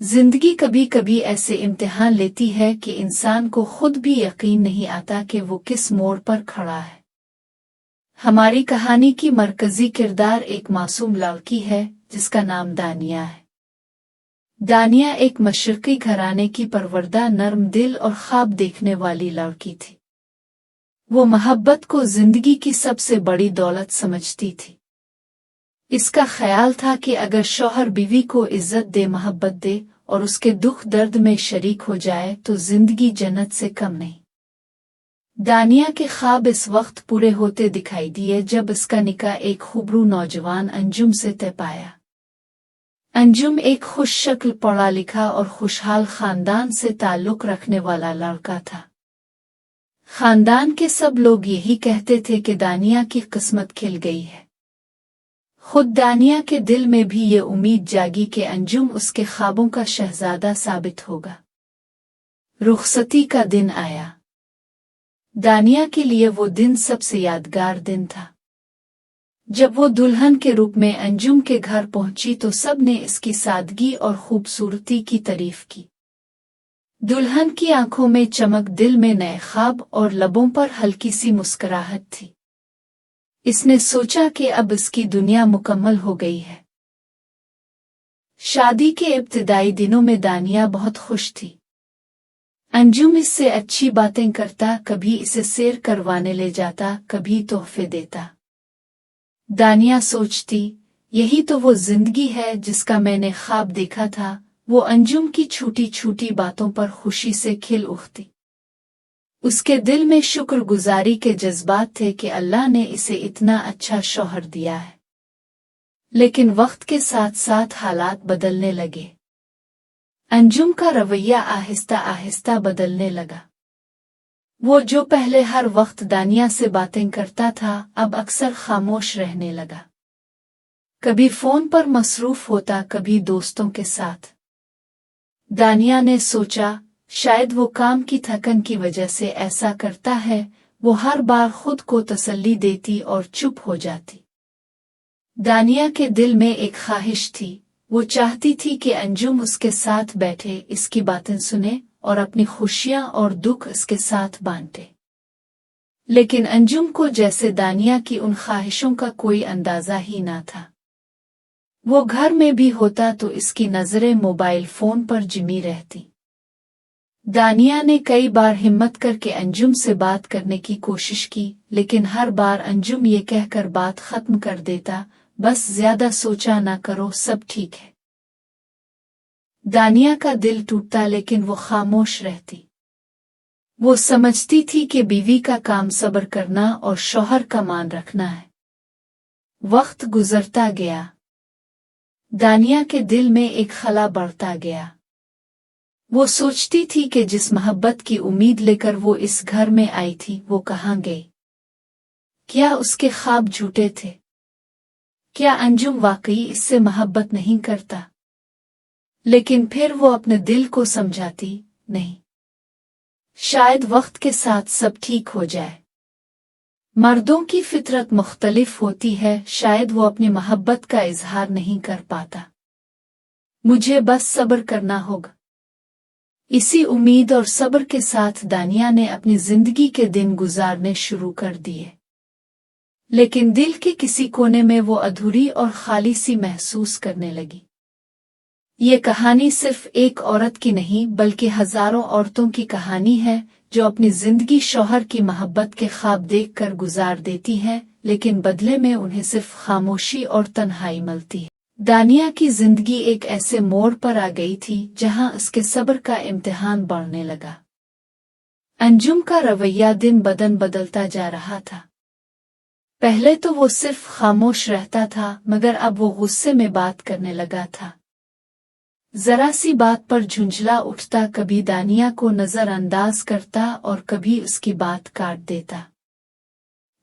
जिंदगी कभी कभी ऐसे इम्तिहान लेती है कि इंसान को खुद भी यकीन नहीं आता कि वो किस मोड़ पर खड़ा है। हमारी कहानी की मरकजी किरदार एक मासूम लड़की है जिसका नाम दानिया है। दानिया एक मशरकी घराने की परवरदा, नर्म दिल और ख्वाब देखने वाली लड़की थी। वो मोहब्बत को जिंदगी की सबसे बड़ी दौलत समझती थी। इसका ख्याल था कि अगर शौहर बीवी को इज्जत दे, मोहब्बत दे और उसके दुख दर्द में शरीक हो जाए तो जिंदगी जन्नत से कम नहीं। दानिया के ख्वाब इस वक्त पूरे होते दिखाई दिए जब इसका निकाह एक खूबरू नौजवान अंजुम से तय पाया। अंजुम एक खुश शक्ल, पढ़ा लिखा और खुशहाल खानदान से ताल्लुक रखने वाला लड़का था। खानदान के सब लोग यही कहते थे कि दानिया की किस्मत खिल गई है। खुद दानिया के दिल में भी ये उम्मीद जागी कि अंजुम उसके ख्वाबों का शहजादा साबित होगा। रुखसती का दिन आया। दानिया के लिए वो दिन सबसे यादगार दिन था। जब वो दुल्हन के रूप में अंजुम के घर पहुंची तो सब ने इसकी सादगी और खूबसूरती की तारीफ की। दुल्हन की आंखों में चमक, दिल में नए ख्वाब और लबों पर हल्की सी मुस्कुराहट थी। इसने सोचा कि अब इसकी दुनिया मुकम्मल हो गई है। शादी के इब्तिदाई दिनों में दानिया बहुत खुश थी। अंजुम इससे अच्छी बातें करता, कभी इसे सैर करवाने ले जाता, कभी तोहफे देता। दानिया सोचती, यही तो वो जिंदगी है जिसका मैंने ख्वाब देखा था। वो अंजुम की छोटी छोटी बातों पर खुशी से खिल उठती। उसके दिल में शुक्रगुजारी के जज्बात थे कि अल्लाह ने इसे इतना अच्छा शौहर दिया है। लेकिन वक्त के साथ साथ हालात बदलने लगे। अंजुम का रवैया आहिस्ता आहिस्ता बदलने लगा। वो जो पहले हर वक्त दानिया से बातें करता था, अब अक्सर खामोश रहने लगा। कभी फोन पर मसरूफ होता, कभी दोस्तों के साथ। दानिया ने सोचा, शायद वो काम की थकन की वजह से ऐसा करता है। वो हर बार खुद को तसल्ली देती और चुप हो जाती। दानिया के दिल में एक ख्वाहिश थी। वो चाहती थी कि अंजुम उसके साथ बैठे, इसकी बातें सुने और अपनी खुशियां और दुख इसके साथ बांटे। लेकिन अंजुम को जैसे दानिया की उन ख्वाहिशों का कोई अंदाजा ही ना था। वो घर में भी होता तो इसकी नजरें मोबाइल फोन पर जिमी रहती। दानिया ने कई बार हिम्मत करके अंजुम से बात करने की कोशिश की, लेकिन हर बार अंजुम ये कहकर बात खत्म कर देता, बस ज्यादा सोचा ना करो, सब ठीक है। दानिया का दिल टूटता, लेकिन वो खामोश रहती। वो समझती थी कि बीवी का काम सब्र करना और शौहर का मान रखना है। वक्त गुजरता गया। दानिया के दिल में एक खला बढ़ता गया। वो सोचती थी कि जिस मोहब्बत की उम्मीद लेकर वो इस घर में आई थी, वो कहाँ गई? क्या उसके ख्वाब झूठे थे? क्या अंजुम वाकई इससे मोहब्बत नहीं करता? लेकिन फिर वो अपने दिल को समझाती, नहीं, शायद वक्त के साथ सब ठीक हो जाए। मर्दों की फितरत मुख्तलिफ होती है, शायद वो अपनी मोहब्बत का इजहार नहीं कर पाता। मुझे बस सब्र करना होगा। इसी उम्मीद और सब्र के साथ दानिया ने अपनी जिंदगी के दिन गुजारने शुरू कर दिए। लेकिन दिल के किसी कोने में वो अधूरी और खाली सी महसूस करने लगी। ये कहानी सिर्फ एक औरत की नहीं, बल्कि हजारों औरतों की कहानी है जो अपनी जिंदगी शौहर की मोहब्बत के ख्वाब देखकर गुजार देती हैं, लेकिन बदले में उन्हें सिर्फ खामोशी और तन्हाई मिलती है। दानिया की जिंदगी एक ऐसे मोड़ पर आ गई थी जहां उसके सब्र का इम्तिहान बढ़ने लगा। अंजुम का रवैया दिन बदन बदलता जा रहा था। पहले तो वो सिर्फ खामोश रहता था, मगर अब वो गुस्से में बात करने लगा था। जरा सी बात पर झुंझला उठता, कभी दानिया को नजरअंदाज करता और कभी उसकी बात काट देता।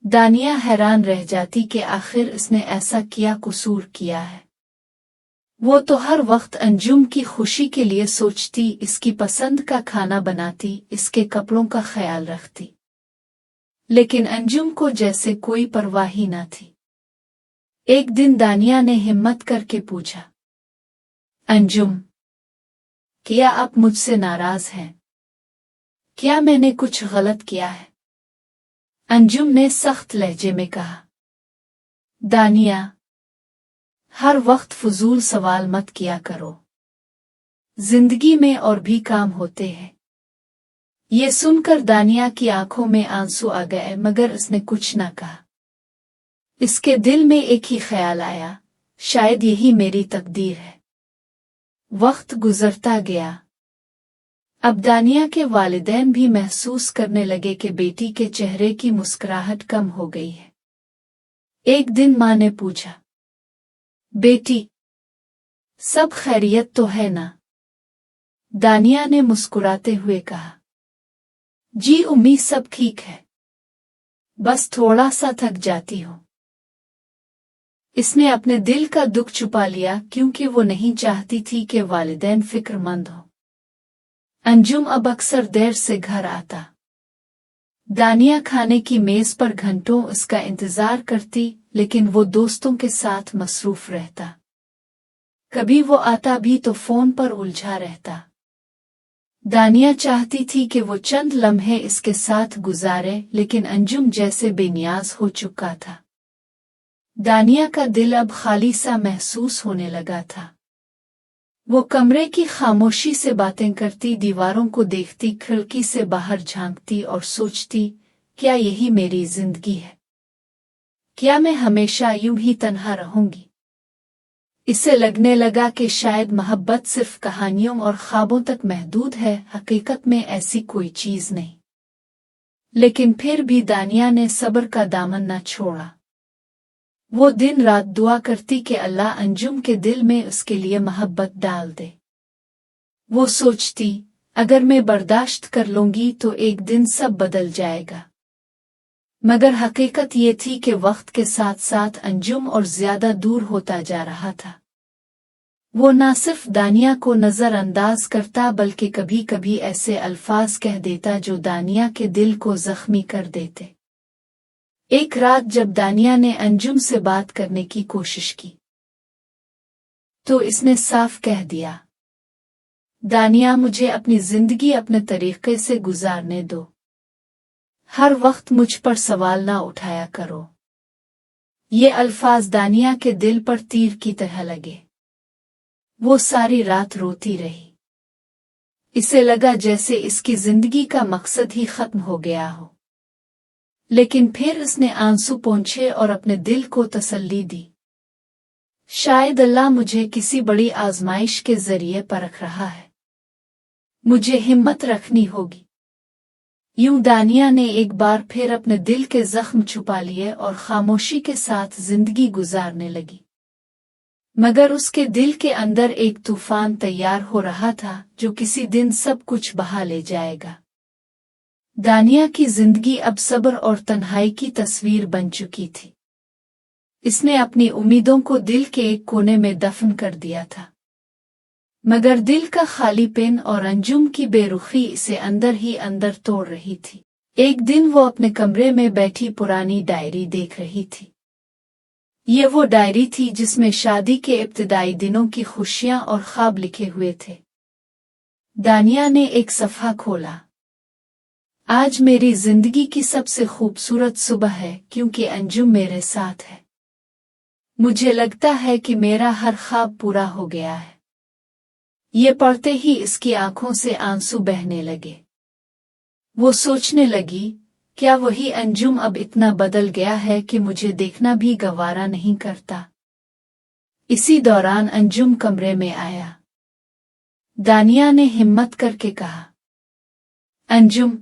दानिया हैरान रह जाती कि आखिर इसने ऐसा क्या कसूर किया है। वो तो हर वक्त अंजुम की खुशी के लिए सोचती, इसकी पसंद का खाना बनाती, इसके कपड़ों का ख्याल रखती। लेकिन अंजुम को जैसे कोई परवाह ही न थी। एक दिन दानिया ने हिम्मत करके पूछा, अंजुम, क्या आप मुझसे नाराज हैं? क्या मैंने कुछ गलत किया है? अंजुम ने सख्त लहजे में कहा। दानिया, हर वक्त फजूल सवाल मत किया करो। जिंदगी में और भी काम होते हैं। ये सुनकर दानिया की आंखों में आंसू आ गए, मगर उसने कुछ न कहा। इसके दिल में एक ही ख्याल आया, शायद यही मेरी तकदीर है। वक्त गुजरता गया। अब दानिया के वालिदैन भी महसूस करने लगे कि बेटी के चेहरे की मुस्कुराहट कम हो गई है। एक दिन मां ने पूछा, बेटी, सब खैरियत तो है ना? दानिया ने मुस्कुराते हुए कहा, जी उम्मी, सब ठीक है, बस थोड़ा सा थक जाती हूं। इसने अपने दिल का दुख छुपा लिया, क्योंकि वो नहीं चाहती थी कि वालिदैन फिक्रमंद हो। अंजुम अब अक्सर देर से घर आता। दानिया खाने की मेज पर घंटों उसका इंतजार करती, लेकिन वो दोस्तों के साथ मसरूफ रहता। कभी वो आता भी तो फोन पर उलझा रहता। दानिया चाहती थी कि वो चंद लम्हे इसके साथ गुजारे, लेकिन अंजुम जैसे बेनियाज हो चुका था। दानिया का दिल अब खाली सा महसूस होने लगा था। वो कमरे की खामोशी से बातें करती, दीवारों को देखती, खिड़की से बाहर झांकती और सोचती, क्या यही मेरी जिंदगी है? क्या मैं हमेशा यूं ही तन्हा रहूंगी? इसे लगने लगा कि शायद मोहब्बत सिर्फ कहानियों और ख्वाबों तक महदूद है, हकीकत में ऐसी कोई चीज नहीं। लेकिन फिर भी दानिया ने सब्र का दामन न छोड़ा। वो दिन रात दुआ करती कि अल्लाह अंजुम के दिल में उसके लिए मोहब्बत डाल दे। वो सोचती, अगर मैं बर्दाश्त कर लूंगी तो एक दिन सब बदल जाएगा। मगर हकीकत ये थी कि वक्त के साथ साथ अंजुम और ज्यादा दूर होता जा रहा था। वो न सिर्फ दानिया को नजरअंदाज करता, बल्कि कभी कभी ऐसे अल्फाज कह देता जो दानिया के दिल को जख्मी कर देते। एक रात जब दानिया ने अंजुम से बात करने की कोशिश की, तो इसने साफ कह दिया, दानिया, मुझे अपनी जिंदगी अपने तरीके से गुजारने दो। हर वक्त मुझ पर सवाल ना उठाया करो। ये अल्फाज दानिया के दिल पर तीर की तरह लगे। वो सारी रात रोती रही। इसे लगा जैसे इसकी जिंदगी का मकसद ही खत्म हो गया हो। लेकिन फिर उसने आंसू पोंछे और अपने दिल को तसल्ली दी। शायद अल्लाह मुझे किसी बड़ी आजमाइश के जरिए परख रहा है। मुझे हिम्मत रखनी होगी। यूं दानिया ने एक बार फिर अपने दिल के जख्म छुपा लिए और खामोशी के साथ जिंदगी गुजारने लगी। मगर उसके दिल के अंदर एक तूफान तैयार हो रहा था, जो किसी दिन सब कुछ बहा ले जाएगा। दानिया की जिंदगी अब सब्र और तन्हाई की तस्वीर बन चुकी थी। इसने अपनी उम्मीदों को दिल के एक कोने में दफन कर दिया था। मगर दिल का खालीपन और अंजुम की बेरुखी इसे अंदर ही अंदर तोड़ रही थी। एक दिन वो अपने कमरे में बैठी पुरानी डायरी देख रही थी। ये वो डायरी थी जिसमें शादी के इब्तिदाई दिनों की खुशियां और ख्वाब लिखे हुए थे। दानिया ने एक सफ़ा खोला। आज मेरी जिंदगी की सबसे खूबसूरत सुबह है, क्योंकि अंजुम मेरे साथ है। मुझे लगता है कि मेरा हर ख्वाब पूरा हो गया है। ये पढ़ते ही इसकी आंखों से आंसू बहने लगे। वो सोचने लगी, क्या वही अंजुम अब इतना बदल गया है कि मुझे देखना भी गवारा नहीं करता। इसी दौरान अंजुम कमरे में आया। दानिया ने हिम्मत करके कहा, अंजुम,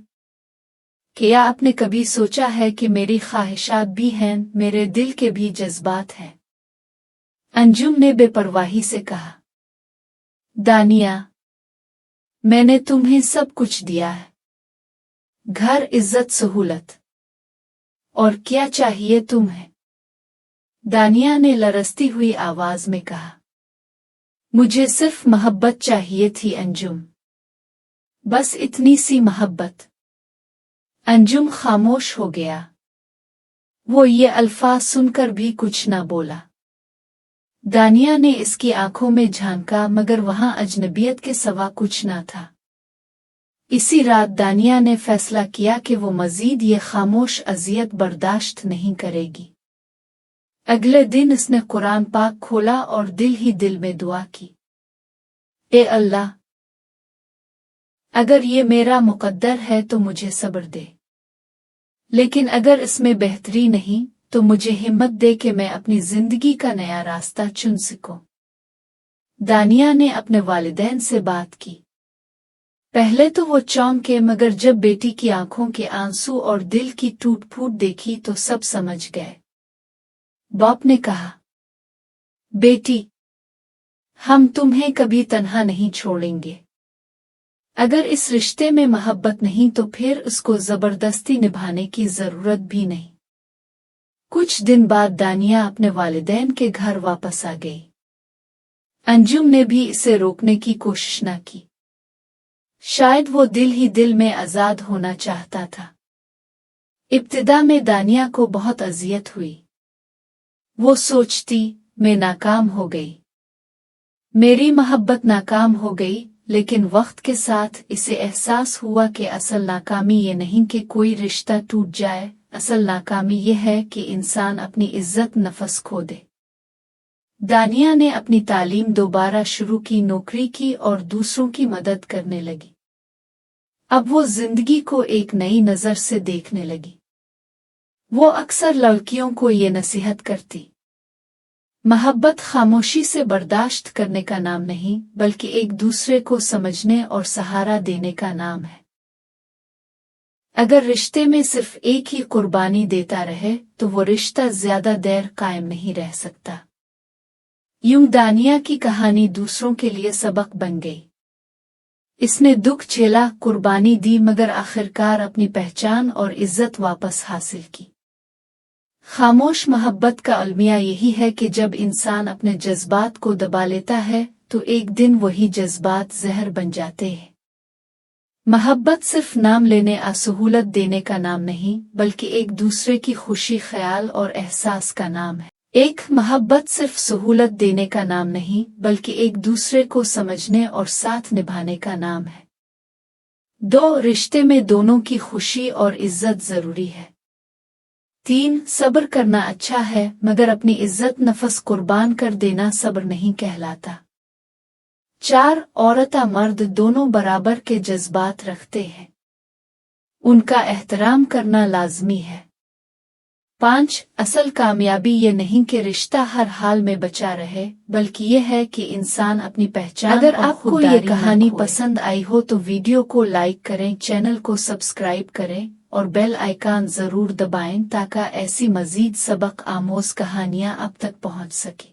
क्या आपने कभी सोचा है कि मेरी ख्वाहिशात भी हैं, मेरे दिल के भी जज्बात हैं? अंजुम ने बेपरवाही से कहा, दानिया, मैंने तुम्हें सब कुछ दिया है, घर, इज्जत, सहूलत, और क्या चाहिए तुम्हें? दानिया ने लरसती हुई आवाज में कहा, मुझे सिर्फ मोहब्बत चाहिए थी अंजुम, बस इतनी सी मोहब्बत। अंजुम खामोश हो गया। वो ये अल्फाज सुनकर भी कुछ न बोला। दानिया ने इसकी आंखों में झांका मगर वहां अजनबियत के सिवा कुछ न था। इसी रात दानिया ने फैसला किया कि वो मजीद ये खामोश अजियत बर्दाश्त नहीं करेगी। अगले दिन इसने कुरान पाक खोला और दिल ही दिल में दुआ की, ए अल्लाह, अगर ये मेरा मुकद्दर है तो मुझे सब्र दे, लेकिन अगर इसमें बेहतरी नहीं तो मुझे हिम्मत दे कि मैं अपनी जिंदगी का नया रास्ता चुन सकूं। दानिया ने अपने वालिदैन से बात की। पहले तो वो चौंके मगर जब बेटी की आंखों के आंसू और दिल की टूट फूट देखी तो सब समझ गए। बाप ने कहा, बेटी, हम तुम्हें कभी तन्हा नहीं छोड़ेंगे। अगर इस रिश्ते में मोहब्बत नहीं तो फिर उसको जबरदस्ती निभाने की जरूरत भी नहीं। कुछ दिन बाद दानिया अपने वालिदैन के घर वापस आ गई। अंजुम ने भी इसे रोकने की कोशिश न की। शायद वो दिल ही दिल में आजाद होना चाहता था। इब्तिदा में दानिया को बहुत अजियत हुई। वो सोचती, मैं नाकाम हो गई, मेरी मोहब्बत नाकाम हो गई। लेकिन वक्त के साथ इसे एहसास हुआ कि असल नाकामी ये नहीं कि कोई रिश्ता टूट जाए, असल नाकामी ये है कि इंसान अपनी इज्जत नफस खो दे। दानिया ने अपनी तालीम दोबारा शुरू की, नौकरी की और दूसरों की मदद करने लगी। अब वो जिंदगी को एक नई नजर से देखने लगी। वो अक्सर लड़कियों को ये नसीहत करती, मोहब्बत खामोशी से बर्दाश्त करने का नाम नहीं बल्कि एक दूसरे को समझने और सहारा देने का नाम है। अगर रिश्ते में सिर्फ एक ही कुर्बानी देता रहे तो वो रिश्ता ज्यादा देर कायम नहीं रह सकता। यूं दानिया की कहानी दूसरों के लिए सबक बन गई। इसने दुख झेला, कुर्बानी दी मगर आखिरकार अपनी पहचान और इज्जत वापस हासिल की। खामोश मोहब्बत का अलमिया यही है कि जब इंसान अपने जज्बात को दबा लेता है तो एक दिन वही जज्बात जहर बन जाते हैं। मोहब्बत सिर्फ नाम लेने या सहूलत देने का नाम नहीं बल्कि एक दूसरे की खुशी, ख्याल और एहसास का नाम है। एक मोहब्बत सिर्फ सहूलत देने का नाम नहीं बल्कि एक दूसरे को समझने और साथ निभाने का नाम है। दो रिश्ते में दोनों की खुशी और इज्जत जरूरी है। 3 सब्र करना अच्छा है मगर अपनी इज्जत नफस कुर्बान कर देना सब्र नहीं कहलाता। 4 औरत या मर्द दोनों बराबर के जज्बात रखते हैं, उनका एहतराम करना लाजमी है। 5 असल कामयाबी ये नहीं कि रिश्ता हर हाल में बचा रहे बल्कि ये है कि इंसान अपनी पहचान। अगर आपको ये कहानी पसंद आई हो तो वीडियो को लाइक करें, चैनल को सब्सक्राइब करें और बेल आइकन जरूर दबाएं ताकि ऐसी मजीद सबक आमोज कहानियां आप तक पहुंच सके।